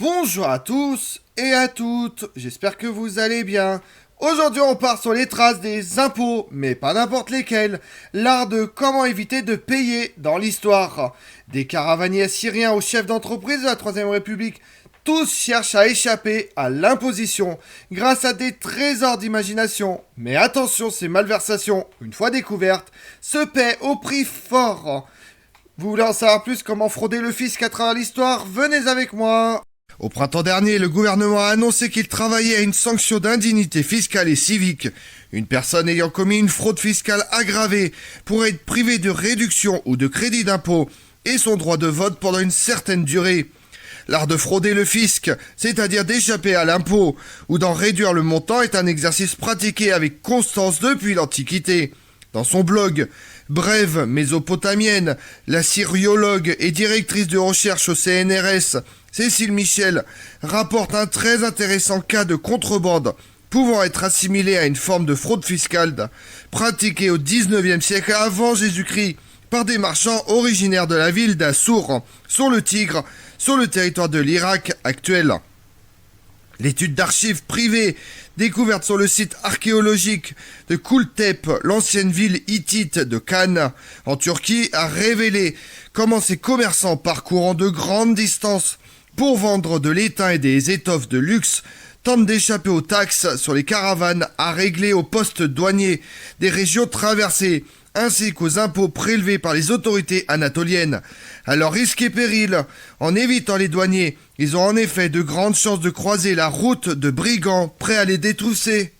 Bonjour à tous et à toutes, j'espère que vous allez bien. Aujourd'hui on part sur les traces des impôts, mais pas n'importe lesquels. L'art de comment éviter de payer dans l'histoire. Des caravaniers syriens aux chefs d'entreprise de la Troisième République, tous cherchent à échapper à l'imposition grâce à des trésors d'imagination. Mais attention, ces malversations, une fois découvertes, se paient au prix fort. Vous voulez en savoir plus comment frauder le fisc à travers l'histoire? Venez avec moi. Au printemps dernier, le gouvernement a annoncé qu'il travaillait à une sanction d'indignité fiscale et civique. Une personne ayant commis une fraude fiscale aggravée pourrait être privée de réduction ou de crédit d'impôt et son droit de vote pendant une certaine durée. L'art de frauder le fisc, c'est-à-dire d'échapper à l'impôt ou d'en réduire le montant, est un exercice pratiqué avec constance depuis l'Antiquité. Dans son blog Brève mésopotamienne, la syriologue et directrice de recherche au CNRS, Cécile Michel, rapporte un très intéressant cas de contrebande pouvant être assimilé à une forme de fraude fiscale pratiquée au XIXe siècle avant Jésus-Christ par des marchands originaires de la ville d'Assour, sur le Tigre, sur le territoire de l'Irak actuel. L'étude d'archives privées découverte sur le site archéologique de Kultepe, l'ancienne ville hittite de Cannes, en Turquie, a révélé comment ces commerçants parcourant de grandes distances pour vendre de l'étain et des étoffes de luxe tentent d'échapper aux taxes sur les caravanes à régler aux postes douaniers des régions traversées, ainsi qu'aux impôts prélevés par les autorités anatoliennes. À leur risque et péril, en évitant les douaniers, ils ont en effet de grandes chances de croiser la route de brigands prêts à les détrousser.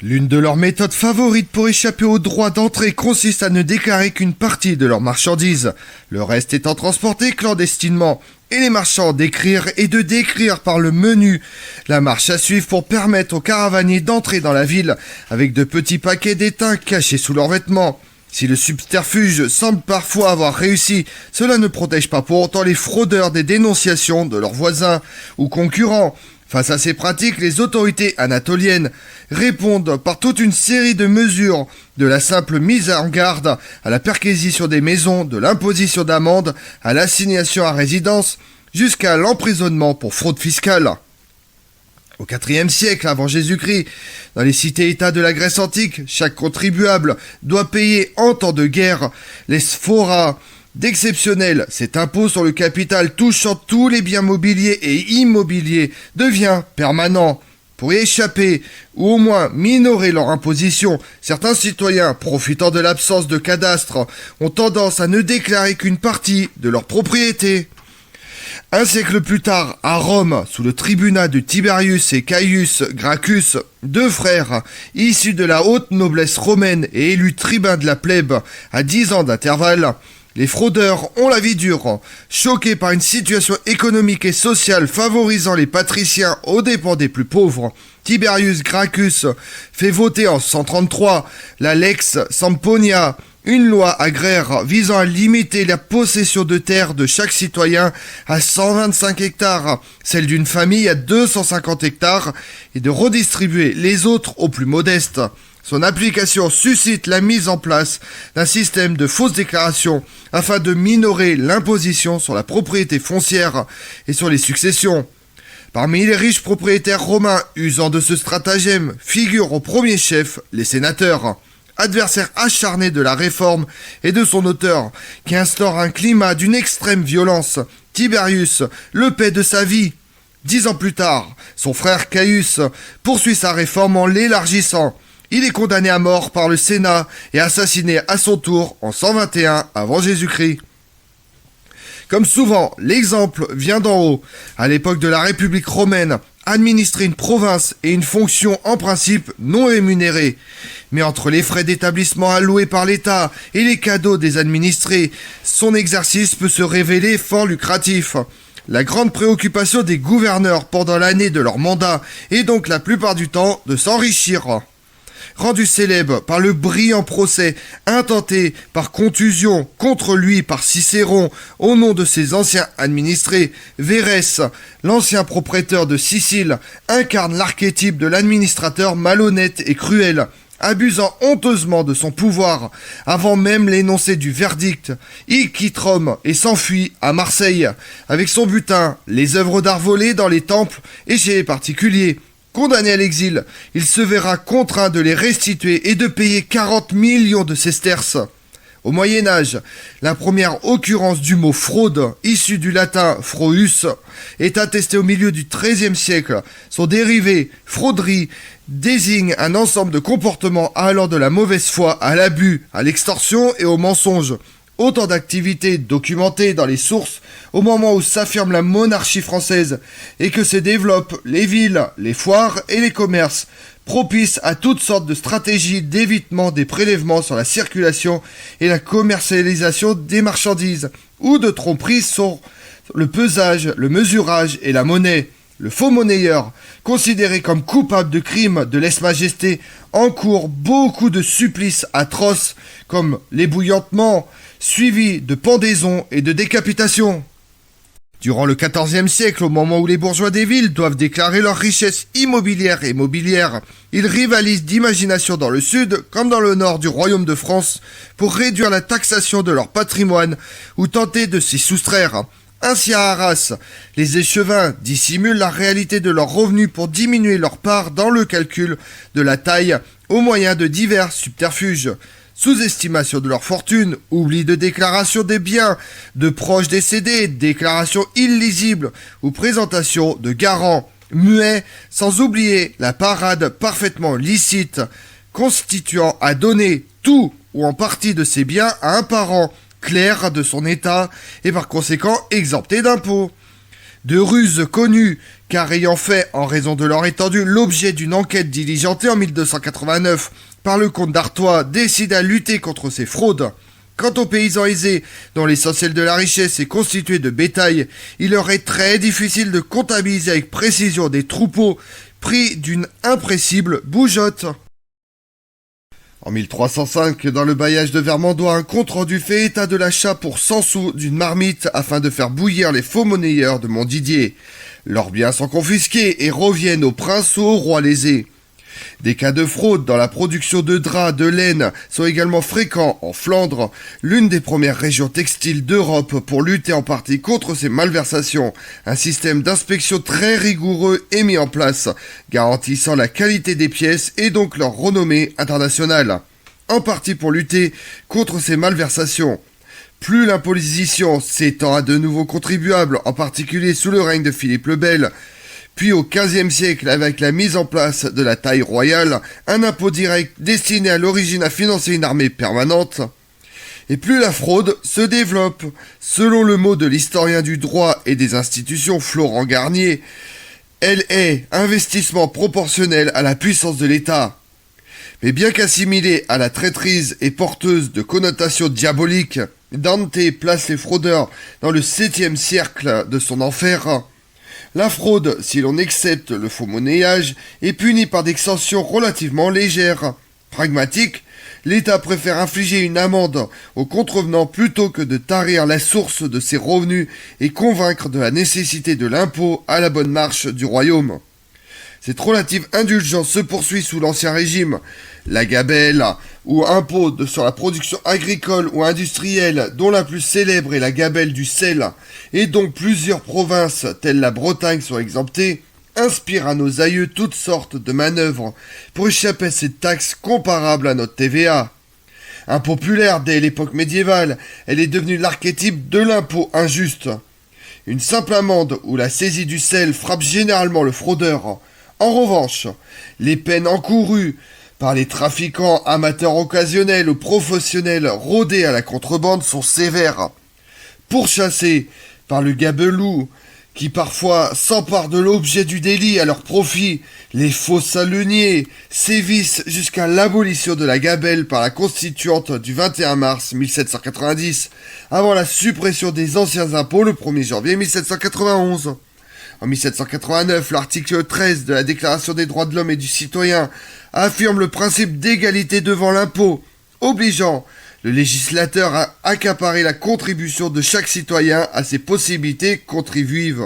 L'une de leurs méthodes favorites pour échapper au droit d'entrée consiste à ne déclarer qu'une partie de leurs marchandises, le reste étant transporté clandestinement, et les marchands d'écrire et de décrire par le menu la marche à suivre pour permettre aux caravaniers d'entrer dans la ville avec de petits paquets d'étain cachés sous leurs vêtements. Si le subterfuge semble parfois avoir réussi, cela ne protège pas pour autant les fraudeurs des dénonciations de leurs voisins ou concurrents. Face à ces pratiques, les autorités anatoliennes répondent par toute une série de mesures, de la simple mise en garde à la perquisition des maisons, de l'imposition d'amendes, à l'assignation à résidence, jusqu'à l'emprisonnement pour fraude fiscale. Au IVe siècle avant Jésus-Christ, dans les cités-États de la Grèce antique, chaque contribuable doit payer en temps de guerre les sphoras d'exceptionnel. Cet impôt sur le capital touchant tous les biens mobiliers et immobiliers devient permanent. Pour y échapper, ou au moins minorer leur imposition, certains citoyens, profitant de l'absence de cadastre, ont tendance à ne déclarer qu'une partie de leur propriété. Un siècle plus tard, à Rome, sous le tribunat de Tiberius et Caius Gracchus, deux frères, issus de la haute noblesse romaine et élus tribuns de la plèbe à 10 ans d'intervalle, les fraudeurs ont la vie dure. Choqués par une situation économique et sociale favorisant les patriciens aux dépens des plus pauvres, Tiberius Gracchus fait voter en 133 la Lex Samponia, une loi agraire visant à limiter la possession de terres de chaque citoyen à 125 hectares, celle d'une famille à 250 hectares, et de redistribuer les autres aux plus modestes. Son application suscite la mise en place d'un système de fausses déclarations afin de minorer l'imposition sur la propriété foncière et sur les successions. Parmi les riches propriétaires romains usant de ce stratagème figurent au premier chef les sénateurs, adversaires acharnés de la réforme et de son auteur, qui instaure un climat d'une extrême violence. Tiberius le paie de sa vie. 10 ans plus tard, son frère Caius poursuit sa réforme en l'élargissant. Il est condamné à mort par le Sénat et assassiné à son tour en 121 avant Jésus-Christ. Comme souvent, l'exemple vient d'en haut. À l'époque de la République romaine, administrer une province est une fonction en principe non rémunérée. Mais entre les frais d'établissement alloués par l'État et les cadeaux des administrés, son exercice peut se révéler fort lucratif. La grande préoccupation des gouverneurs pendant l'année de leur mandat est donc la plupart du temps de s'enrichir. Rendu célèbre par le brillant procès intenté par contusion contre lui par Cicéron au nom de ses anciens administrés, Vérès, l'ancien propriétaire de Sicile, incarne l'archétype de l'administrateur malhonnête et cruel, abusant honteusement de son pouvoir avant même l'énoncé du verdict. Il quitte Rome et s'enfuit à Marseille avec son butin, les œuvres d'art volées dans les temples et chez les particuliers. Condamné à l'exil, il se verra contraint de les restituer et de payer 40 millions de sesterces. Au Moyen-Âge, la première occurrence du mot fraude, issu du latin fraudus, est attestée au milieu du XIIIe siècle. Son dérivé, frauderie, désigne un ensemble de comportements allant de la mauvaise foi à l'abus, à l'extorsion et au mensonge. Autant d'activités documentées dans les sources au moment où s'affirme la monarchie française et que se développent les villes, les foires et les commerces, propices à toutes sortes de stratégies d'évitement des prélèvements sur la circulation et la commercialisation des marchandises, ou de tromperies sur le pesage, le mesurage et la monnaie. Le faux monnayeur, considéré comme coupable de crimes de lèse-majesté, encourt beaucoup de supplices atroces comme l'ébouillantement, suivi de pendaisons et de décapitations. Durant le XIVe siècle, au moment où les bourgeois des villes doivent déclarer leurs richesses immobilières et mobilières, ils rivalisent d'imagination dans le sud comme dans le nord du royaume de France pour réduire la taxation de leur patrimoine ou tenter de s'y soustraire. Ainsi à Arras, les échevins dissimulent la réalité de leurs revenus pour diminuer leur part dans le calcul de la taille au moyen de divers subterfuges. Sous-estimation de leur fortune, oubli de déclaration des biens de proches décédés, déclaration illisible ou présentation de garants muets, sans oublier la parade parfaitement licite constituant à donner tout ou en partie de ses biens à un parent clair de son état et par conséquent exempté d'impôts. De ruses connues, car ayant fait, en raison de leur étendue, l'objet d'une enquête diligentée en 1289 par le comte d'Artois, décide à lutter contre ces fraudes. Quant aux paysans aisés, dont l'essentiel de la richesse est constitué de bétail, il leur est très difficile de comptabiliser avec précision des troupeaux pris d'une impressible bougeotte. En 1305, dans le bailliage de Vermandois, un compte-rendu fait état de l'achat pour 100 sous d'une marmite afin de faire bouillir les faux monnayeurs de Montdidier. Leurs biens sont confisqués et reviennent aux princes ou aux rois lésés. Des cas de fraude dans la production de draps, de laine sont également fréquents en Flandre, l'une des premières régions textiles d'Europe pour lutter en partie contre ces malversations. Un système d'inspection très rigoureux est mis en place, garantissant la qualité des pièces et donc leur renommée internationale. En partie pour lutter contre ces malversations. Plus l'imposition s'étend à de nouveaux contribuables, en particulier sous le règne de Philippe le Bel, puis au XVe siècle, avec la mise en place de la taille royale, un impôt direct destiné à l'origine à financer une armée permanente. Et plus la fraude se développe, selon le mot de l'historien du droit et des institutions Florent Garnier, elle est investissement proportionnel à la puissance de l'État. Mais bien qu'assimilée à la traîtrise et porteuse de connotations diaboliques, Dante place les fraudeurs dans le 7e cercle de son enfer. La fraude, si l'on accepte le faux monnayage, est punie par des sanctions relativement légères. Pragmatique, l'État préfère infliger une amende aux contrevenants plutôt que de tarir la source de ses revenus et convaincre de la nécessité de l'impôt à la bonne marche du royaume. Cette relative indulgence se poursuit sous l'Ancien Régime. La gabelle, ou impôt sur la production agricole ou industrielle, dont la plus célèbre est la gabelle du sel, et dont plusieurs provinces, telles la Bretagne, sont exemptées, inspire à nos aïeux toutes sortes de manœuvres pour échapper à cette taxe comparable à notre TVA. Impopulaire dès l'époque médiévale, elle est devenue l'archétype de l'impôt injuste. Une simple amende ou la saisie du sel frappe généralement le fraudeur. En revanche, les peines encourues par les trafiquants amateurs occasionnels ou professionnels rodés à la contrebande sont sévères. Pourchassés par le gabelou, qui parfois s'emparent de l'objet du délit à leur profit, les faux saluniers sévissent jusqu'à l'abolition de la gabelle par la constituante du 21 mars 1790, avant la suppression des anciens impôts le 1er janvier 1791. En 1789, l'article 13 de la Déclaration des droits de l'homme et du citoyen affirme le principe d'égalité devant l'impôt, obligeant le législateur à accaparer la contribution de chaque citoyen à ses possibilités contributives.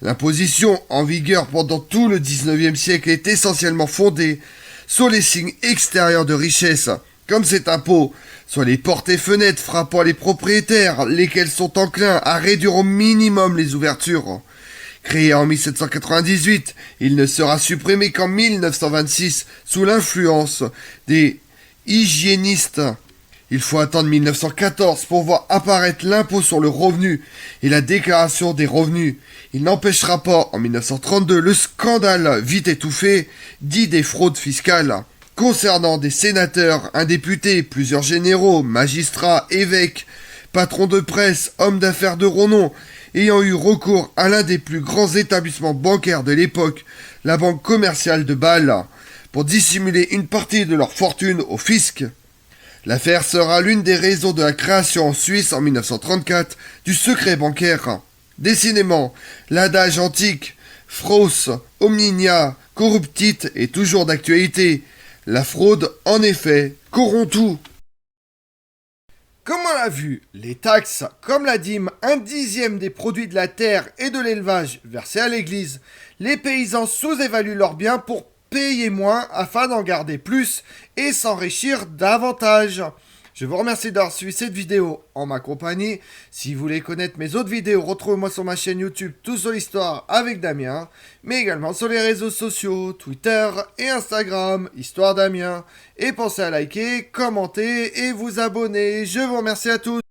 L'imposition, en vigueur pendant tout le XIXe siècle, est essentiellement fondée soit les signes extérieurs de richesse, comme cet impôt, soit les portes et fenêtres frappant les propriétaires, lesquels sont enclins à réduire au minimum les ouvertures. Créé en 1798, il ne sera supprimé qu'en 1926 sous l'influence des hygiénistes. Il faut attendre 1914 pour voir apparaître l'impôt sur le revenu et la déclaration des revenus. Il n'empêchera pas, en 1932, le scandale vite étouffé, dit des fraudes fiscales, concernant des sénateurs, un député, plusieurs généraux, magistrats, évêques, patrons de presse, hommes d'affaires de renom, ayant eu recours à l'un des plus grands établissements bancaires de l'époque, la banque commerciale de Bâle, pour dissimuler une partie de leur fortune au fisc. L'affaire sera l'une des raisons de la création en Suisse en 1934 du secret bancaire. Décidément, l'adage antique Fros omnia corruptit est toujours d'actualité. La fraude, en effet, corrompt tout. Comme on l'a vu, les taxes, comme la dîme, un dixième des produits de la terre et de l'élevage versés à l'église, les paysans sous-évaluent leurs biens pour payer moins afin d'en garder plus et s'enrichir davantage. Je vous remercie d'avoir suivi cette vidéo en ma compagnie. Si vous voulez connaître mes autres vidéos, retrouvez-moi sur ma chaîne YouTube Tout sur l'Histoire avec Damien, mais également sur les réseaux sociaux, Twitter et Instagram, Histoire Damien. Et pensez à liker, commenter et vous abonner. Je vous remercie à tous.